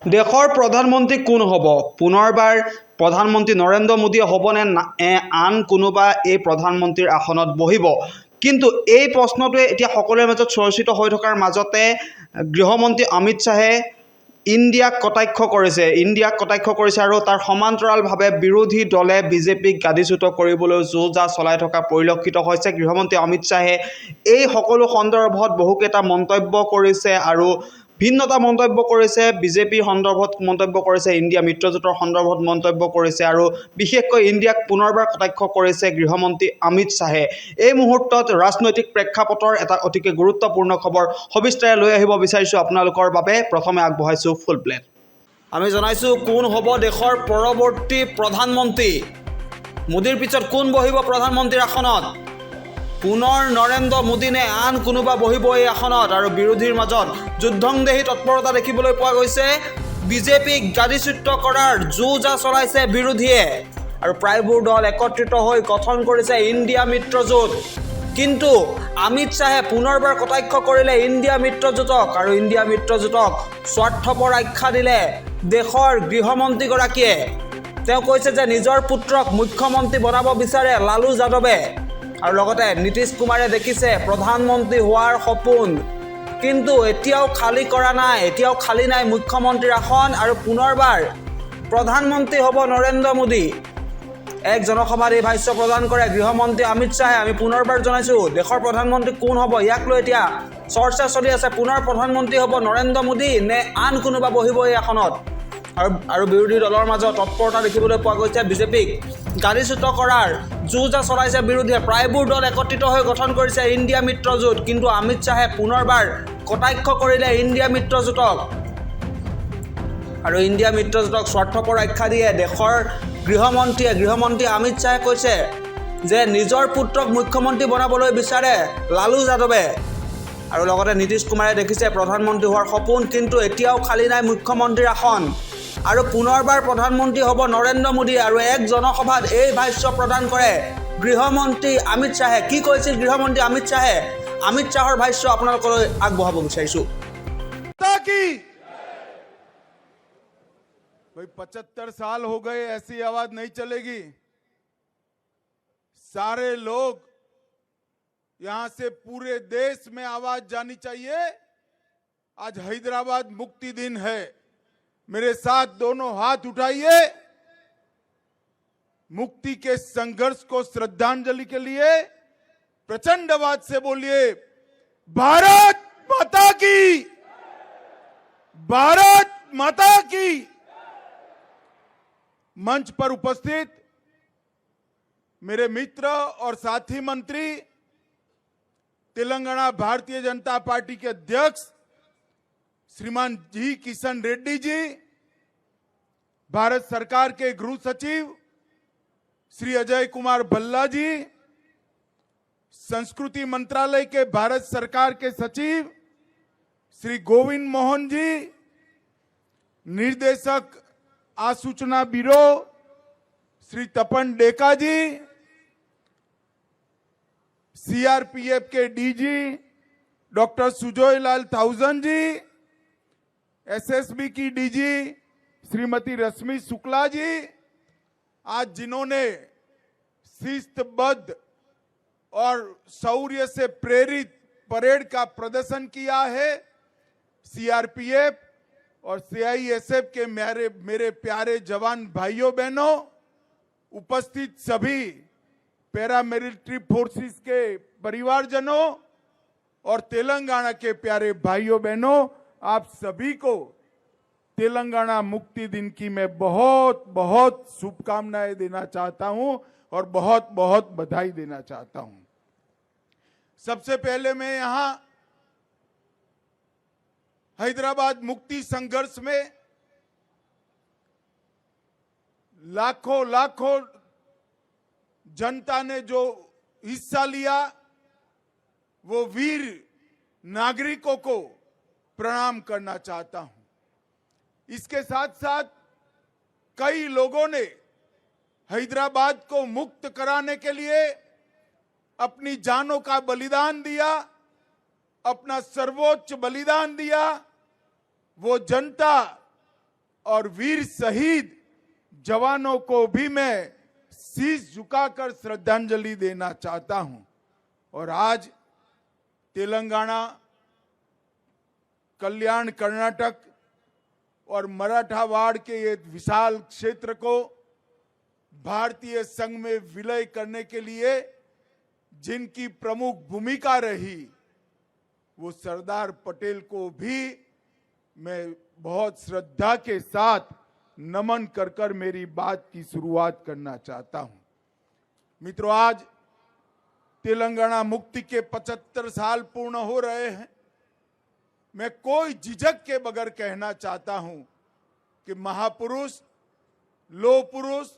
দেশৰ প্ৰধানমন্ত্ৰী কোন হ'ব? পুনৰবাৰ প্ৰধানমন্ত্ৰী নৰেন্দ্ৰ মোদীয়ে হ'বনে আন কোনোবা এই প্ৰধানমন্ত্ৰীৰ আসনত বহিব? কিন্তু এই প্ৰশ্নটোৱে এতিয়া সকলোৰে মাজত চৰ্চিত হৈ থকাৰ মাজতে গৃহমন্ত্ৰী অমিত শ্বাহে ইণ্ডিয়াক কটাক্ষ কৰিছে আৰু তাৰ সমান্তৰালভাৱে বিৰোধী দলে বিজেপিক গাদীচ্যুত কৰিবলৈ যো-জা চলাই থকা পৰিলক্ষিত হৈছে। গৃহমন্ত্ৰী অমিত শ্বাহে এই সকলো সন্দৰ্ভত বহুকেইটা মন্তব্য কৰিছে আৰু ভিন্নতা মন্তব্য কৰিছে। বিজেপিৰ সন্দৰ্ভত মন্তব্য কৰিছে, ইণ্ডিয়া মিত্ৰজোঁটৰ সন্দৰ্ভত মন্তব্য কৰিছে আৰু বিশেষকৈ ইণ্ডিয়াক পুনৰবাৰ কটাক্ষ কৰিছে গৃহমন্ত্ৰী অমিত শ্বাহে। এই মুহূৰ্তত ৰাজনৈতিক প্ৰেক্ষাপটৰ এটা অতিকে গুৰুত্বপূৰ্ণ খবৰ সবিস্তাৰে লৈ আহিব বিচাৰিছোঁ আপোনালোকৰ বাবে। প্ৰথমে আগবঢ়াইছোঁ ফুল প্লেট। আমি জনাইছোঁ কোন হ'ব দেশৰ পৰৱৰ্তী প্ৰধানমন্ত্ৰী। মোদীৰ পিছত কোন বহিব প্ৰধানমন্ত্ৰীৰ আসনত? পুনৰ নৰেন্দ্ৰ মোদী নে আন কোনোবা বহিব এই আসনত? আৰু বিৰোধীৰ মাজত যুদ্ধংদেহী তৎপৰতা দেখিবলৈ পোৱা গৈছে। বিজেপিক গাদীচ্যুত কৰাৰ যো-জা চলাইছে বিৰোধীয়ে আৰু প্ৰায়বোৰ দল একত্ৰিত হৈ গঠন কৰিছে ইণ্ডিয়া মিত্ৰজোঁট। কিন্তু অমিত শ্বাহে পুনৰবাৰ কটাক্ষ কৰিলে ইণ্ডিয়া মিত্ৰজোঁটক আৰু ইণ্ডিয়া মিত্ৰজোঁটক স্বাৰ্থপৰ আখ্যা দিলে দেশৰ গৃহমন্ত্ৰীগৰাকীয়ে। তেওঁ কৈছে যে নিজৰ পুত্ৰক মুখ্যমন্ত্ৰী বনাব বিচাৰে লালু যাদৱে আৰু লগতে নীতিশ কুমাৰে দেখিছে প্ৰধানমন্ত্ৰী হোৱাৰ সপোন, কিন্তু এতিয়াও খালী নাই মুখ্যমন্ত্ৰীৰ আসন আৰু পুনৰবাৰ প্ৰধানমন্ত্ৰী হ'ব নৰেন্দ্ৰ মোদী। এক জনসভাত এই ভাষ্য প্ৰদান কৰে গৃহমন্ত্ৰী অমিত শ্বাহে। আমি পুনৰবাৰ জনাইছোঁ দেশৰ প্ৰধানমন্ত্ৰী কোন হ'ব, ইয়াক লৈ এতিয়া চৰ্চা চলি আছে। পুনৰ প্ৰধানমন্ত্ৰী হ'ব নৰেন্দ্ৰ মোদী নে আন কোনোবা বহিব এই আসনত? আৰু বিৰোধী দলৰ মাজত তৎপৰতা দেখিবলৈ পোৱা গৈছে। বিজেপিক গাদীচ্যুত কৰাৰ যো-জা চলাইছে বিৰোধীয়ে। প্ৰায়বোৰ দল একত্ৰিত হৈ গঠন কৰিছে ইণ্ডিয়া মিত্ৰজোঁট, কিন্তু অমিত শ্বাহে পুনৰবাৰ কটাক্ষ কৰিলে ইণ্ডিয়া মিত্ৰজোঁটক আৰু ইণ্ডিয়া মিত্ৰজোঁটক স্বাৰ্থপৰ আখ্যা দিয়ে দেশৰ গৃহমন্ত্ৰী অমিত শ্বাহে কৈছে যে নিজৰ পুত্ৰক মুখ্যমন্ত্ৰী বনাবলৈ বিচাৰে লালু যাদৱে আৰু লগতে নীতিশ কুমাৰে দেখিছে প্ৰধানমন্ত্ৰী হোৱাৰ সপোন, কিন্তু এতিয়াও খালী নাই মুখ্যমন্ত্ৰীৰ আসন আৰু পুনৰবাৰ প্ৰধানমন্ত্ৰী হ'ব নৰেন্দ্ৰ মোদী। আৰু এক জনসভাত এই ভাষ্য প্ৰদান কৰে গৃহমন্ত্ৰী অমিত শ্বাহে। কি কৈছিল গৃহমন্ত্ৰী অমিত শ্বাহে? অমিত শ্বাহৰ ভাষ্য আপোনালোকলৈ আগবঢ়াব বিচাৰিছোঁ। भाई 75 साल हो गए, ऐसी आवाज नहीं चलेगी। सारे लोग यहां से पूरे देश में आवाज जानी चाहिए। आज हैदराबाद मुक्ति दिन है, मेरे साथ दोनों हाथ उठाइए। मुक्ति के संघर्ष को श्रद्धांजलि के लिए प्रचंड आवाज से बोलिए भारत माता की, भारत माता की। मंच पर उपस्थित मेरे मित्र और साथी मंत्री, तेलंगाना भारतीय जनता पार्टी के अध्यक्ष श्रीमान जी किशन रेड्डी जी, भारत सरकार के गृह सचिव श्री अजय कुमार भल्ला जी, संस्कृति मंत्रालय के भारत सरकार के सचिव श्री गोविंद मोहन जी, निर्देशक आसूचना ब्यूरो श्री तपन डेका जी, सीआरपीएफ के डीजी डॉक्टर सुजोय लाल थाउजन जी, एसएसबी की डीजी श्रीमती रश्मि शुक्ला जी, आज जिन्होंने शिस्तबद्ध और शौर्य से प्रेरित परेड का प्रदर्शन किया है, सीआरपीएफ और सीआईएसएफ के मेरे प्यारे जवान भाइयों बहनों, उपस्थित सभी पैरामिलिट्री फोर्सेस के परिवारजनों और तेलंगाना के प्यारे भाइयों बहनों, आप सभी को तेलंगाना मुक्ति दिन की मैं बहुत बहुत शुभकामनाएं देना चाहता हूं और बहुत बहुत बधाई देना चाहता हूं। सबसे पहले मैं यहां हैदराबाद मुक्ति संघर्ष में लाखों जनता ने जो हिस्सा लिया, वो वीर नागरिकों को प्रणाम करना चाहता हूं। इसके साथ साथ कई लोगों ने हैदराबाद को मुक्त कराने के लिए अपनी जानों का बलिदान दिया, अपना सर्वोच्च बलिदान दिया। वो जनता और वीर शहीद जवानों को भी मैं शीश झुकाकर श्रद्धांजलि देना चाहता हूं। और आज तेलंगाना, कल्याण कर्नाटक और मराठावाड़ के ये विशाल क्षेत्र को भारतीय संघ में विलय करने के लिए जिनकी प्रमुख भूमिका रही, वो सरदार पटेल को भी मैं बहुत श्रद्धा के साथ नमन कर कर मेरी बात की शुरुआत करना चाहता हूं। मित्रों, आज तेलंगाना मुक्ति के 75 साल पूर्ण हो रहे हैं। मैं कोई झिझक के बगैर कहना चाहता हूं कि महापुरुष, लोह पुरुष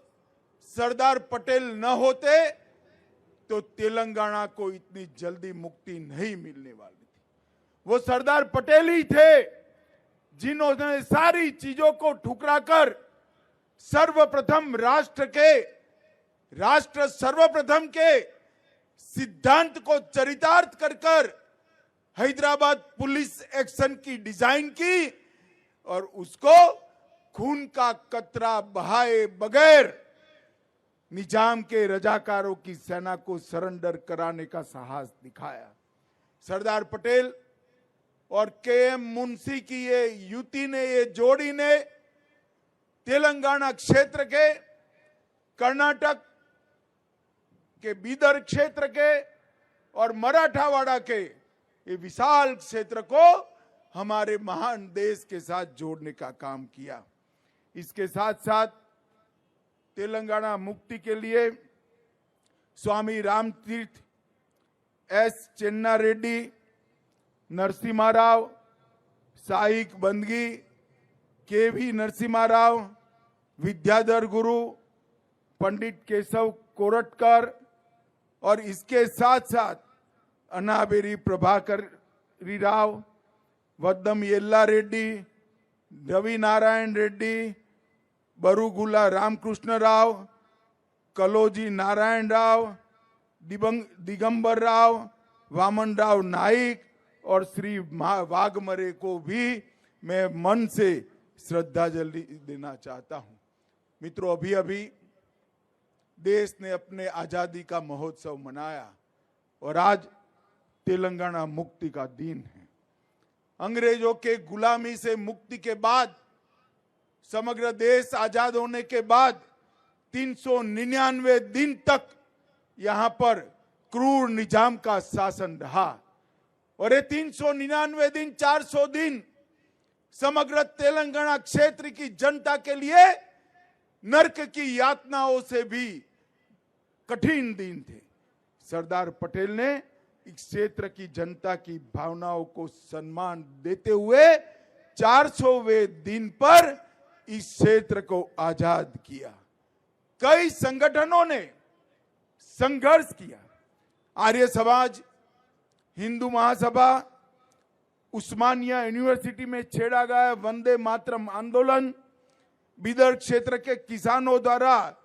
सरदार पटेल न होते तो तेलंगाना को इतनी जल्दी मुक्ति नहीं मिलने वाली थी। वो सरदार पटेल ही थे जिन्होंने सारी चीजों को ठुकराकर सर्वप्रथम राष्ट्र सर्वप्रथम के सिद्धांत को चरितार्थ कर हैदराबाद पुलिस एक्शन की डिजाइन की और उसको खून का कतरा बहाए बगैर निजाम के रजाकारों की सेना को सरेंडर कराने का साहस दिखाया। सरदार पटेल और के.एम. मुंशी की ये युति ने, ये जोड़ी ने तेलंगाना क्षेत्र के, कर्नाटक के बीदर क्षेत्र के और मराठावाड़ा के ये विशाल क्षेत्र को हमारे महान देश के साथ जोड़ने का काम किया। इसके साथ साथ तेलंगाना मुक्ति के लिए स्वामी रामतीर्थ, एस चेन्ना रेड्डी, नरसिम्हा राव, साईक बंदगी, के.वी. नरसिम्हा राव, विद्याधर गुरु, पंडित केशव कोरटकर और इसके साथ साथ अनाबेरी प्रभाकर राव, वद्दम येल्ला रेड्डी, रवि नारायण रेड्डी, बरुगुला रामकृष्ण राव, कलोजी नारायण राव, दिगंबर राव, वामन राव नाइक और श्री वाघमरे को भी मैं मन से श्रद्धांजलि देना चाहता हूं। मित्रों, अभी अभी देश ने अपने आजादी का महोत्सव मनाया और आज तेलंगाना मुक्ति का दिन है। अंग्रेजों के गुलामी से मुक्ति के बाद, समग्र देश आजाद होने के बाद 399 दिन तक यहां पर क्रूर निजाम का शासन रहा और ये 399 दिन, 400 दिन समग्र तेलंगाना क्षेत्र की जनता के लिए नरक की यातनाओं से भी कठिन दिन थे। सरदार पटेल ने इस क्षेत्र की जनता की भावनाओं को सम्मान देते हुए 400वें दिन पर इस क्षेत्र को आजाद किया। कई संगठनों ने संघर्ष किया। आर्य समाज, हिंदू महासभा, उस्मानिया यूनिवर्सिटी में छेड़ा गया वंदे मातरम आंदोलन, बीदर क्षेत्र के किसानों द्वारा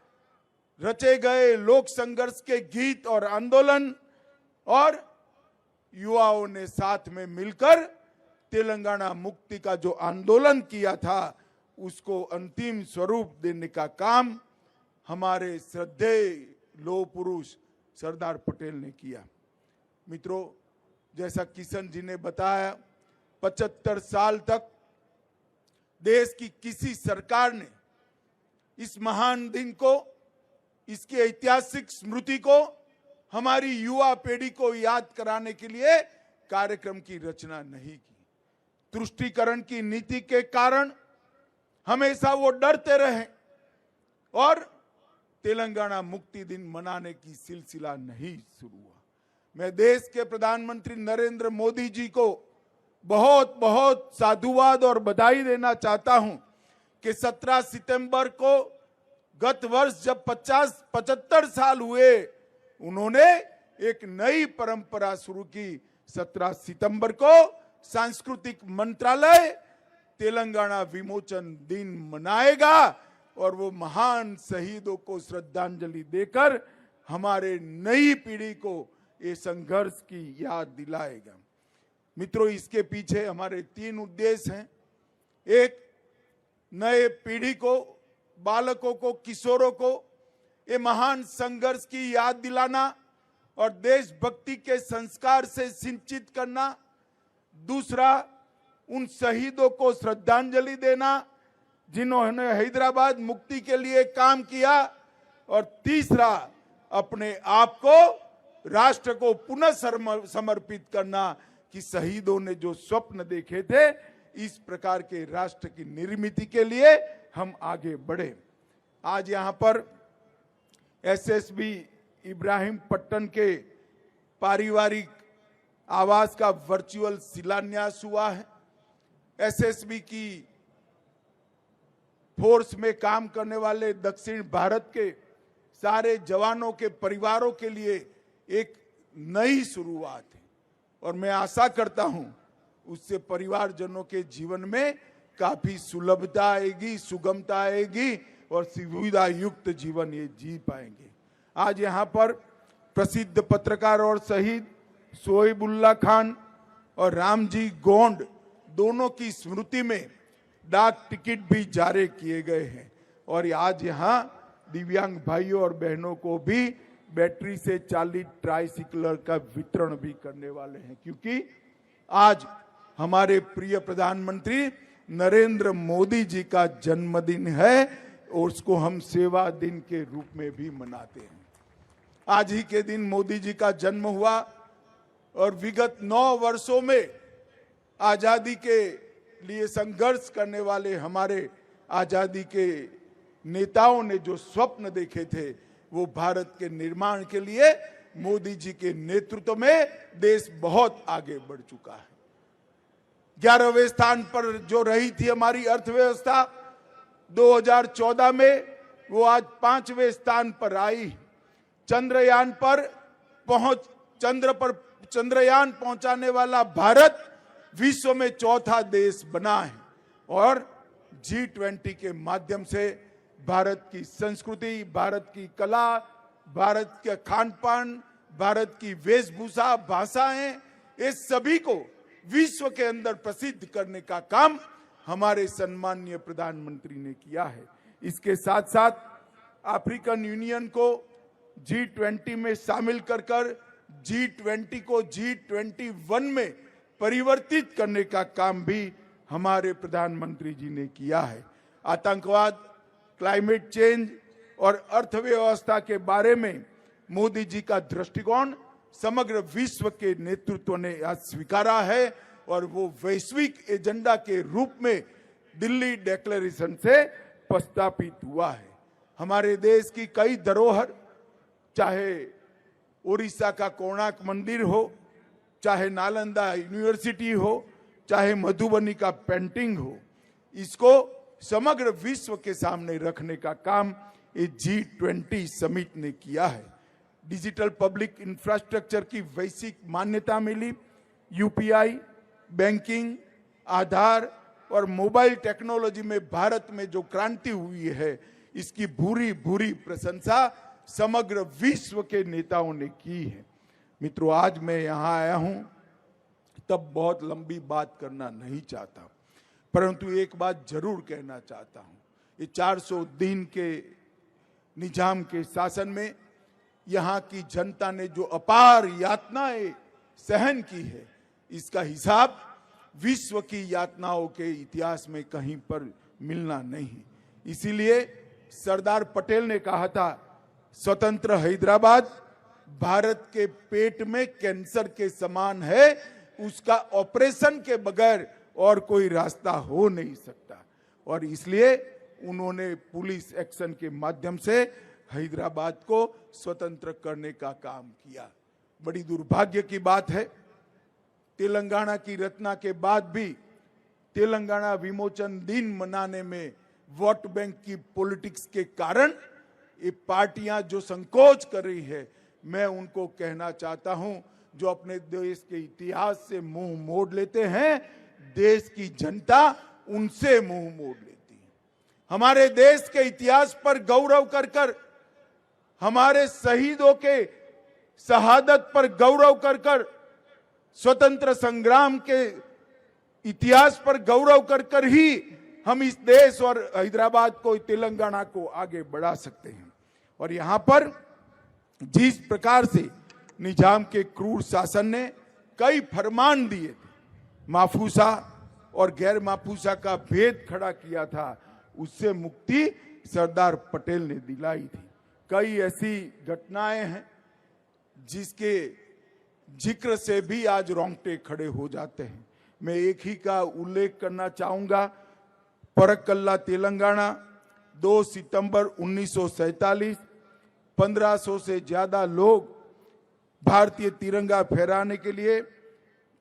रचे गए लोक संघर्ष के गीत और आंदोलन और युवाओं ने साथ में मिलकर तेलंगाना मुक्ति का जो आंदोलन किया था उसको अंतिम स्वरूप देने का काम हमारे श्रद्धेय लोह पुरुष सरदार पटेल ने किया। मित्रों, जैसा किशन जी ने बताया, 75 साल तक देश की किसी सरकार ने इस महान दिन को, इसकी ऐतिहासिक स्मृति को हमारी युवा पीढ़ी को याद कराने के लिए कार्यक्रम की रचना नहीं की। तुष्टीकरण की नीति के कारण हमेशा वो डरते रहे और तेलंगाना मुक्ति दिन मनाने की सिलसिला नहीं शुरू हुआ। मैं देश के प्रधानमंत्री नरेंद्र मोदी जी को बहुत बहुत साधुवाद और बधाई देना चाहता हूं कि 17 सितंबर को गत वर्ष जब 75 साल हुए, उन्होंने एक नई परंपरा शुरू की। 17 सितंबर को सांस्कृतिक मंत्रालय तेलंगाना विमोचन दिन मनाएगा और वो महान शहीदों को श्रद्धांजलि देकर हमारे नई पीढ़ी को ये संघर्ष की याद दिलाएगा। मित्रों, इसके पीछे हमारे 3 उद्देश्य हैं। एक, नए पीढ़ी को, बालकों को, किशोरों को ये महान संघर्ष की याद दिलाना और देशभक्ति के संस्कार से सिंचित करना। दूसरा, उन शहीदों को श्रद्धांजलि देना जिन्होंने हैदराबाद मुक्ति के लिए काम किया। और तीसरा, अपने आप को राष्ट्र को पुनः समर्पित करना कि शहीदों ने जो स्वप्न देखे थे, इस प्रकार के राष्ट्र की निर्मिति के लिए हम आगे बढ़े। आज यहां पर एसएसबी इब्राहिमपट्टनम के पारिवारिक आवास का वर्चुअल शिलान्यास हुआ है। एसएसबी की फोर्स में काम करने वाले दक्षिण भारत के सारे जवानों के परिवारों के लिए एक नई शुरुआत है और मैं आशा करता हूं उससे परिवारजनों के जीवन में काफी सुलभता आएगी, सुगमता आएगी और सुविधा युक्त जीवन ये जी पाएंगे। आज यहां पर प्रसिद्ध पत्रकार और शहीद शोएबुल्ला खान और रामजी गोंड दोनों की स्मृति में डाक टिकट भी जारी किए गए हैं और आज यहां दिव्यांग भाइयों और बहनों को भी बैटरी से चालित ट्राइसिकल का वितरण भी करने वाले हैं, क्योंकि आज हमारे प्रिय प्रधानमंत्री नरेंद्र मोदी जी का जन्मदिन है और उसको हम सेवा दिन के रूप में भी मनाते हैं। आज ही के दिन मोदी जी का जन्म हुआ और विगत 9 वर्षों में आजादी के लिए संघर्ष करने वाले हमारे आजादी के नेताओं ने जो स्वप्न देखे थे, वो भारत के निर्माण के लिए मोदी जी के नेतृत्व में देश बहुत आगे बढ़ चुका है। 11वें स्थान पर जो रही थी हमारी अर्थव्यवस्था 2014 में, वो आज 5वें स्थान पर आई। चंद्रयान पहुंचाने वाला भारत विश्व में चौथा देश बना है और G20 के माध्यम से भारत की संस्कृति, भारत की कला, भारत के खान-पान, भारत की वेशभूषा, भाषाएं, ये सभी को विश्व के अंदर प्रसिद्ध करने का काम हमारे सम्माननीय प्रधानमंत्री ने किया है। इसके साथ साथ अफ्रीकन यूनियन को G20 में शामिल कर G20 को G21 में परिवर्तित करने का काम भी हमारे प्रधानमंत्री जी ने किया है। आतंकवाद, क्लाइमेट चेंज और अर्थव्यवस्था के बारे में मोदी जी का दृष्टिकोण समग्र विश्व के नेतृत्व ने आज स्वीकारा है और वो वैश्विक एजेंडा के रूप में दिल्ली डिक्लेरेशन से प्रस्तापित हुआ है। हमारे देश की कई धरोहर, चाहे उड़ीसा का कोणार्क मंदिर हो, चाहे नालंदा यूनिवर्सिटी हो, चाहे मधुबनी का पेंटिंग हो, इसको समग्र विश्व के सामने रखने का काम ये G20 समिट ने किया है। डिजिटल पब्लिक इंफ्रास्ट्रक्चर की वैश्विक मान्यता मिली। यूपीआई, बैंकिंग, आधार और मोबाइल टेक्नोलॉजी में भारत में जो क्रांति हुई है, इसकी भूरी भूरी प्रशंसा समग्र विश्व के नेताओं ने की है। मित्रों, आज मैं यहाँ आया हूँ तब बहुत लंबी बात करना नहीं चाहता, परंतु एक बात जरूर कहना चाहता हूँ। ये 400 दिन के निजाम के शासन में यहाँ की जनता ने जो अपार यातनाएं सहन की है, इसका हिसाब विश्व की यातनाओं के इतिहास में कहीं पर मिलना नहीं। इसीलिए सरदार पटेल ने कहा था, स्वतंत्र हैदराबाद भारत के पेट में कैंसर के समान है, उसका ऑपरेशन के बगैर और कोई रास्ता हो नहीं सकता। और इसलिए उन्होंने पुलिस एक्शन के माध्यम से हैदराबाद को स्वतंत्र करने का काम किया। बड़ी दुर्भाग्य की बात है, तेलंगाना की रचना के बाद भी तेलंगाना विमोचन दिन मनाने में वोट बैंक की पॉलिटिक्स के कारण ये पार्टियां जो संकोच कर रही है, मैं उनको कहना चाहता हूं, जो अपने देश के इतिहास से मुंह मोड़ लेते हैं, देश की जनता उनसे मुंह मोड़ लेती है। हमारे देश के इतिहास पर गौरव कर हमारे शहीदों के शहादत पर गौरव कर स्वतंत्र संग्राम के इतिहास पर गौरव कर ही हम इस देश और हैदराबाद को, तेलंगाना को आगे बढ़ा सकते हैं। और यहां पर जिस प्रकार से निजाम के क्रूर शासन ने कई फरमान दिए थे, माफूसा और गैर माफूसा का भेद खड़ा किया था, उससे मुक्ति सरदार पटेल ने दिलाई थी। कई ऐसी घटनाएं हैं जिसके जिक्र से भी आज रोंगटे खड़े हो जाते हैं। मैं एक ही का उल्लेख करना चाहूंगा। परक्कल्ला तेलंगाना 2 सितंबर 1947, 1500 से ज्यादा लोग भारतीय तिरंगा फहराने के लिए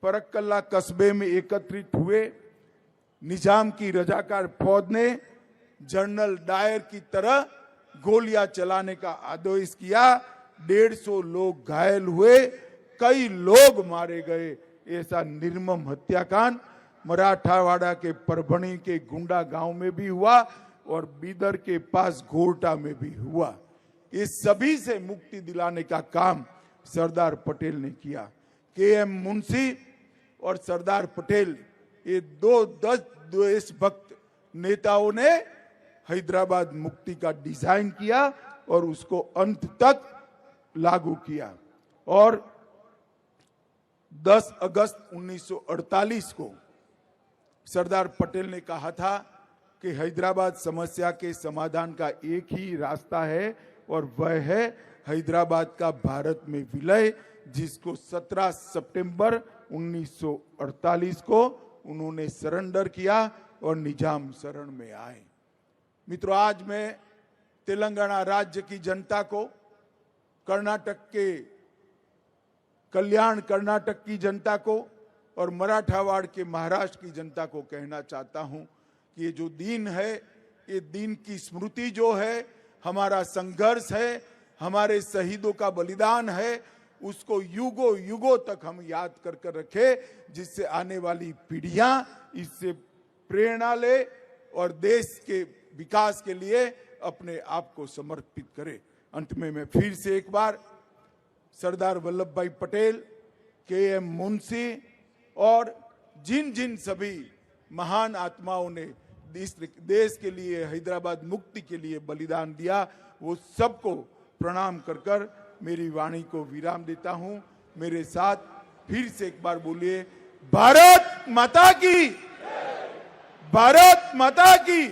परक्कल्ला कस्बे में एकत्रित हुए। निजाम की रजाकार फौज ने जनरल डायर की तरह गोलियां चलाने का आदेश किया। 150 लोग घायल हुए, कई लोग मारे गए। ऐसा निर्मम हत्याकांड मराठावाड़ा के परभणी के गुंडा गांव में भी हुआ और बीदर के पास घोरटा में भी हुआ। इस सभी से मुक्ति दिलाने का काम सरदार पटेल ने किया। के.एम. मुंशी और सरदार पटेल, ये 2 देशभक्त नेताओं ने हैदराबाद मुक्ति का डिजाइन किया और उसको अंत तक लागू किया। और 10 अगस्त 1948 को सरदार पटेल ने कहा था कि हैदराबाद समस्या के समाधान का एक ही रास्ता है और वह है हैदराबाद का भारत में विलय, जिसको 17 सितंबर 1948 को उन्होंने सरेंडर किया और निजाम शरण में आए। मित्रों, आज मैं तेलंगाना राज्य की जनता को, कर्नाटक के कल्याण कर्नाटक की जनता को और मराठावाड़ के महाराष्ट्र की जनता को कहना चाहता हूं कि ये जो दिन है, ये दिन की स्मृति जो है, हमारा संघर्ष है, हमारे शहीदों का बलिदान है, उसको युगों युगों तक हम याद कर कर रखें, जिससे आने वाली पीढ़ियां इससे प्रेरणा ले और देश के विकास के लिए अपने आप को समर्पित करें। अंत में मैं फिर से एक बार सरदार वल्लभ भाई पटेल, के.एम. मुंशी और जिन जिन सभी महान आत्माओं ने इस देश के लिए, हैदराबाद मुक्ति के लिए बलिदान दिया, वो सबको प्रणाम कर कर मेरी वाणी को विराम देता हूं। मेरे साथ फिर से एक बार बोलिए, भारत माता की, भारत माता की।